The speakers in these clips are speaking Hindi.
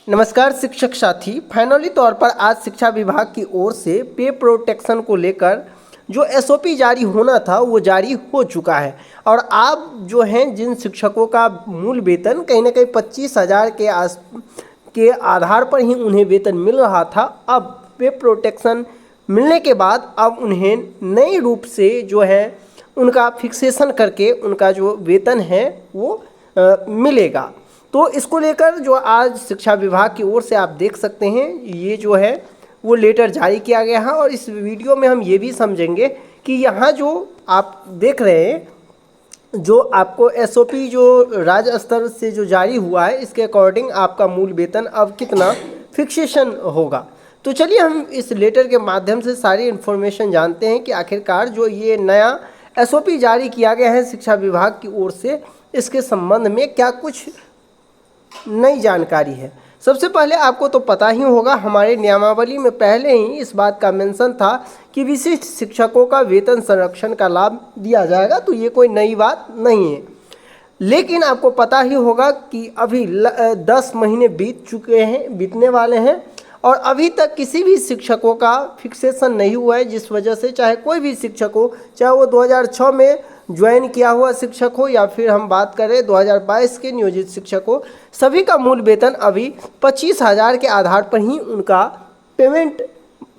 नमस्कार शिक्षक साथी। फाइनली तौर पर आज शिक्षा विभाग की ओर से पे प्रोटेक्शन को लेकर जो एसओपी जारी होना था वो जारी हो चुका है। और आप जो हैं जिन शिक्षकों का मूल वेतन कहीं ना कहीं 25,000 के आधार पर ही उन्हें वेतन मिल रहा था, अब पे प्रोटेक्शन मिलने के बाद अब उन्हें नए रूप से जो है उनका फिक्सेशन करके उनका जो वेतन है वो मिलेगा। तो इसको लेकर जो आज शिक्षा विभाग की ओर से आप देख सकते हैं ये जो है वो लेटर जारी किया गया है। और इस वीडियो में हम ये भी समझेंगे कि यहाँ जो आप देख रहे हैं जो आपको एसओपी जो राज्य स्तर से जो जारी हुआ है इसके अकॉर्डिंग आपका मूल वेतन अब कितना फिक्सेशन होगा। तो चलिए हम इस लेटर के माध्यम से सारी इन्फॉर्मेशन जानते हैं कि आखिरकार जो ये नया एसओपी जारी किया गया है शिक्षा विभाग की ओर से इसके संबंध में क्या कुछ नई जानकारी है। सबसे पहले आपको तो पता ही होगा हमारे नियमावली में पहले ही इस बात का मेंशन था कि विशिष्ट शिक्षकों का वेतन संरक्षण का लाभ दिया जाएगा, तो ये कोई नई बात नहीं है। लेकिन आपको पता ही होगा कि अभी 10 महीने बीत चुके हैं, बीतने वाले हैं और अभी तक किसी भी शिक्षकों का फिक्सेशन नहीं हुआ है, जिस वजह से चाहे कोई भी शिक्षक हो, चाहे वो 2006 में ज्वाइन किया हुआ शिक्षक हो या फिर हम बात करें 2022 के नियोजित शिक्षक हो, सभी का मूल वेतन अभी 25,000 के आधार पर ही उनका पेमेंट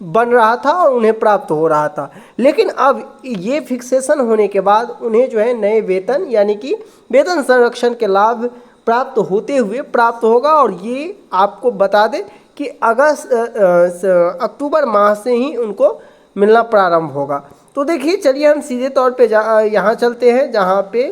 बन रहा था और उन्हें प्राप्त हो रहा था। लेकिन अब ये फिक्सेशन होने के बाद उन्हें जो है नए वेतन यानी कि वेतन संरक्षण के लाभ प्राप्त होते हुए प्राप्त होगा। और ये आपको बता दें कि अक्टूबर माह से ही उनको मिलना प्रारंभ होगा। तो देखिए चलिए हम सीधे तौर पे यहाँ चलते हैं जहाँ पे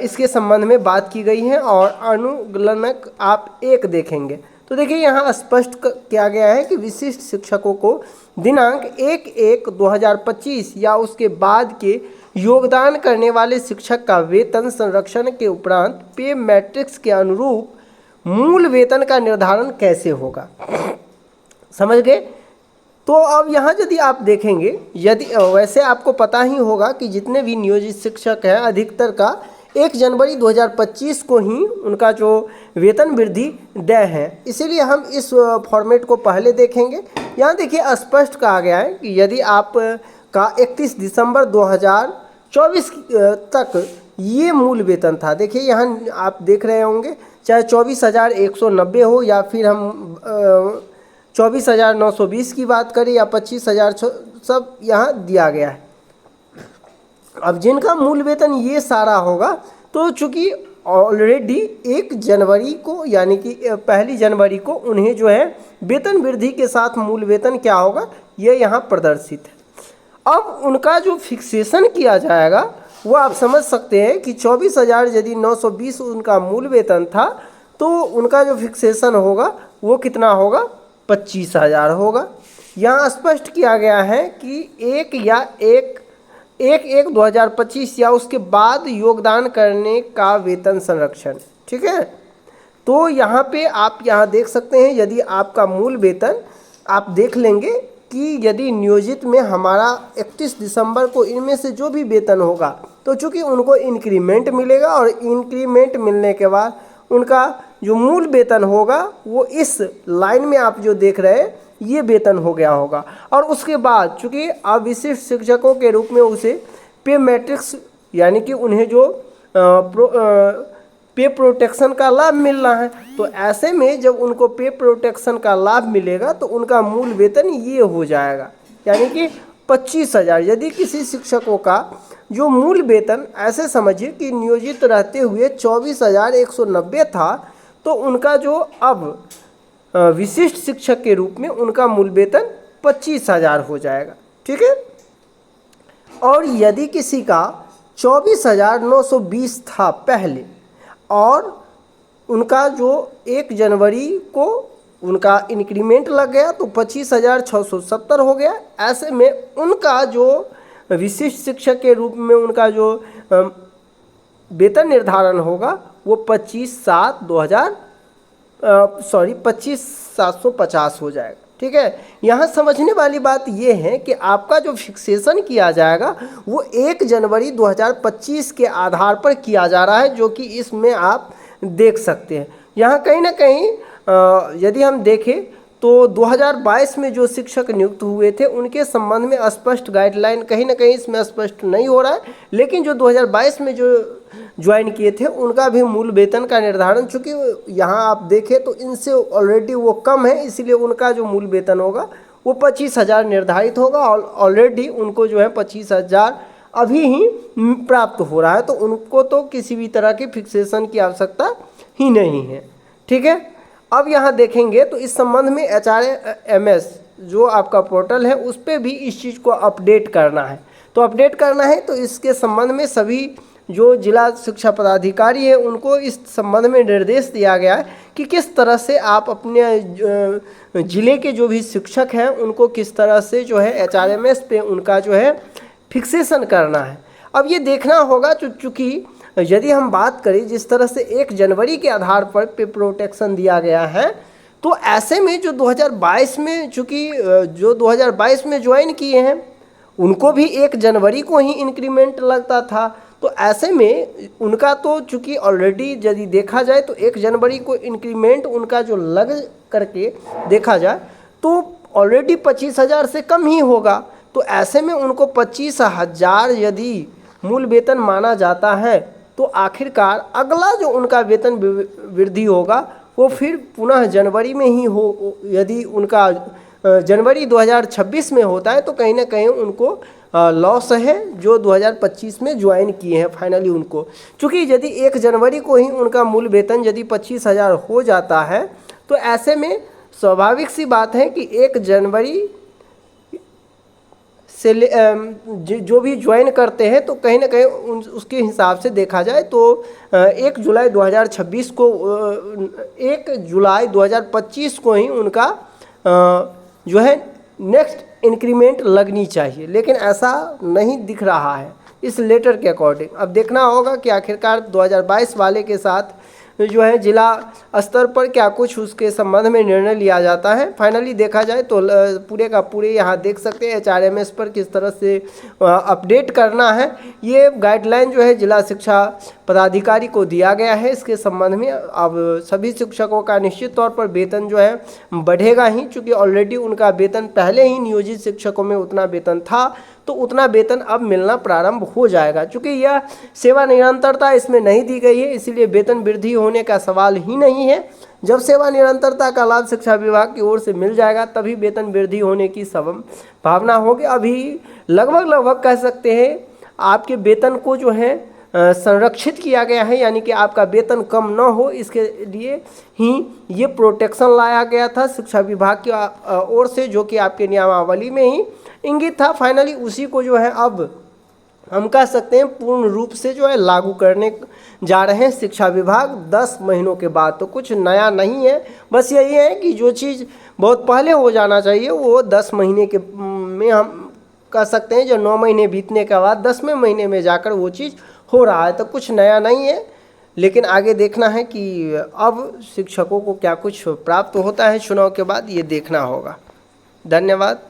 इसके संबंध में बात की गई है और अनुगणक आप 1 देखेंगे। तो देखिए यहाँ स्पष्ट किया गया है कि विशिष्ट शिक्षकों को दिनांक 1/1/2025 या उसके बाद के योगदान करने वाले शिक्षक का वेतन संरक्षण के उपरांत पे मैट्रिक्स के अनुरूप मूल वेतन का निर्धारण कैसे होगा, समझ गए। तो अब यहाँ यदि आप देखेंगे, यदि वैसे आपको पता ही होगा कि जितने भी नियोजित शिक्षक हैं अधिकतर का 1 जनवरी 2025 को ही उनका जो वेतन वृद्धि देय है, इसीलिए हम इस फॉर्मेट को पहले देखेंगे। यहाँ देखिए स्पष्ट कहा गया है कि यदि आप का 31 दिसंबर 2024 तक ये मूल वेतन था, देखिए यहाँ आप देख रहे होंगे चाहे 24,190 हो या फिर हम 24,920 की बात करें या 25,000, सब यहाँ दिया गया है। अब जिनका मूल वेतन ये सारा होगा तो चूँकि ऑलरेडी 1 जनवरी को यानी कि 1 जनवरी को उन्हें जो है वेतन वृद्धि के साथ मूल वेतन क्या होगा ये यहाँ प्रदर्शित है। अब उनका जो फिक्सेशन किया जाएगा वो आप समझ सकते हैं कि 24,000 यदि 920 उनका मूल वेतन था तो उनका जो फिक्सेशन होगा वो कितना होगा, 25,000 होगा। यहाँ स्पष्ट किया गया है कि 1/1/2025 या उसके बाद योगदान करने का वेतन संरक्षण, ठीक है। तो यहाँ पे आप यहाँ देख सकते हैं यदि आपका मूल वेतन आप देख लेंगे कि यदि नियोजित में हमारा 31 दिसंबर को इनमें से जो भी वेतन होगा तो चूँकि उनको इंक्रीमेंट मिलेगा और इंक्रीमेंट मिलने के बाद उनका जो मूल वेतन होगा वो इस लाइन में आप जो देख रहे हैं ये वेतन हो गया होगा। और उसके बाद चूँकि अब विशिष्ट शिक्षकों के रूप में उसे पे मैट्रिक्स यानी कि उन्हें जो पे प्रोटेक्शन का लाभ मिल रहा है, तो ऐसे में जब उनको पे प्रोटेक्शन का लाभ मिलेगा तो उनका मूल वेतन ये हो जाएगा यानी कि 25,000। यदि किसी शिक्षकों का जो मूल वेतन ऐसे समझिए कि नियोजित रहते हुए 24,190 था तो उनका जो अब विशिष्ट शिक्षक के रूप में उनका मूल वेतन 25,000 हो जाएगा, ठीक है। और यदि किसी का 24,920 था पहले और उनका जो 1 जनवरी को उनका इंक्रीमेंट लग गया तो 25,670 हो गया। ऐसे में उनका जो विशिष्ट शिक्षक के रूप में उनका जो वेतन निर्धारण होगा वो 25,750 हो जाएगा, ठीक है। यहाँ समझने वाली बात ये है कि आपका जो फिक्सेशन किया जाएगा वो 1 जनवरी 2025 के आधार पर किया जा रहा है, जो कि इसमें आप देख सकते हैं। यहाँ कहीं ना कहीं यदि हम देखें तो 2022 में जो शिक्षक नियुक्त हुए थे उनके संबंध में स्पष्ट गाइडलाइन कहीं ना कहीं इसमें स्पष्ट नहीं हो रहा है, लेकिन जो 2022 में जो ज्वाइन किए थे उनका भी मूल वेतन का निर्धारण, चूँकि यहाँ आप देखें तो इनसे ऑलरेडी वो कम है, इसीलिए उनका जो मूल वेतन होगा वो 25,000 निर्धारित होगा और ऑलरेडी उनको जो है 25,000 अभी ही प्राप्त हो रहा है, तो उनको तो किसी भी तरह की फिक्सेशन की आवश्यकता ही नहीं है। ठीक है, अब यहाँ देखेंगे तो इस संबंध में HRMS जो आपका पोर्टल है उस पर भी इस चीज़ को अपडेट करना है। तो अपडेट करना है तो इसके संबंध में सभी जो जिला शिक्षा पदाधिकारी है उनको इस संबंध में निर्देश दिया गया है कि किस तरह से आप अपने ज़िले के जो भी शिक्षक हैं उनको किस तरह से जो है HRMS पे उनका जो है फिक्सेशन करना है। अब ये देखना होगा चूँकि यदि हम बात करें जिस तरह से 1 जनवरी के आधार पर पे प्रोटेक्शन दिया गया है, तो ऐसे में जो 2022 में चूँकि जो 2022 में ज्वाइन किए हैं उनको भी 1 जनवरी को ही इंक्रीमेंट लगता था, तो ऐसे में उनका तो चूँकि ऑलरेडी यदि देखा जाए तो 1 जनवरी को इंक्रीमेंट उनका जो लग करके देखा जाए तो ऑलरेडी 25,000 से कम ही होगा। तो ऐसे में उनको 25,000 यदि मूल वेतन माना जाता है तो आखिरकार अगला जो उनका वेतन वृद्धि होगा वो फिर पुनः जनवरी में ही हो। यदि उनका जनवरी 2026 में होता है तो कहीं ना कहीं उनको लॉस है जो 2025 में ज्वाइन किए हैं फाइनली उनको, क्योंकि यदि 1 जनवरी को ही उनका मूल वेतन यदि 25,000 हो जाता है तो ऐसे में स्वाभाविक सी बात है कि 1 जनवरी से जो भी ज्वाइन करते हैं तो कहीं ना कहीं उसके हिसाब से देखा जाए तो 1 जुलाई 2026 को 1 जुलाई 2025 को ही उनका जो है नेक्स्ट इंक्रीमेंट लगनी चाहिए, लेकिन ऐसा नहीं दिख रहा है इस लेटर के अकॉर्डिंग। अब देखना होगा कि आखिरकार 2022 वाले के साथ जो है जिला स्तर पर क्या कुछ उसके संबंध में निर्णय लिया जाता है। फाइनली देखा जाए तो पूरे का पूरे यहाँ देख सकते हैं HRMS पर किस तरह से अपडेट करना है। ये गाइडलाइन जो है जिला शिक्षा पदाधिकारी को दिया गया है। इसके संबंध में अब सभी शिक्षकों का निश्चित तौर पर वेतन जो है बढ़ेगा ही, चूँकि ऑलरेडी उनका वेतन पहले ही नियोजित शिक्षकों में उतना वेतन था तो उतना वेतन अब मिलना प्रारंभ हो जाएगा। चूँकि यह सेवा निरंतरता इसमें नहीं दी गई है इसलिए वेतन वृद्धि होने का सवाल ही नहीं है। जब सेवा निरंतरता का लाभ शिक्षा विभाग की ओर से मिल जाएगा तभी वेतन वृद्धि होने की संभावना होगी। अभी लगभग कह सकते हैं आपके वेतन को जो है संरक्षित किया गया है, यानी कि आपका वेतन कम न हो इसके लिए ही ये प्रोटेक्शन लाया गया था शिक्षा विभाग की ओर से, जो कि आपके नियमावली में ही इंगित था। फाइनली उसी को जो है अब हम कह सकते हैं पूर्ण रूप से जो है लागू करने जा रहे हैं शिक्षा विभाग 10 महीनों के बाद। तो कुछ नया नहीं है, बस यही है कि जो चीज़ बहुत पहले हो जाना चाहिए वो 10 महीने के में हम कह सकते हैं जो 9 महीने बीतने के बाद 10वें महीने में जाकर वो चीज़ हो रहा है। तो कुछ नया नहीं है, लेकिन आगे देखना है कि अब शिक्षकों को क्या कुछ प्राप्त होता है चुनाव के बाद, ये देखना होगा। धन्यवाद।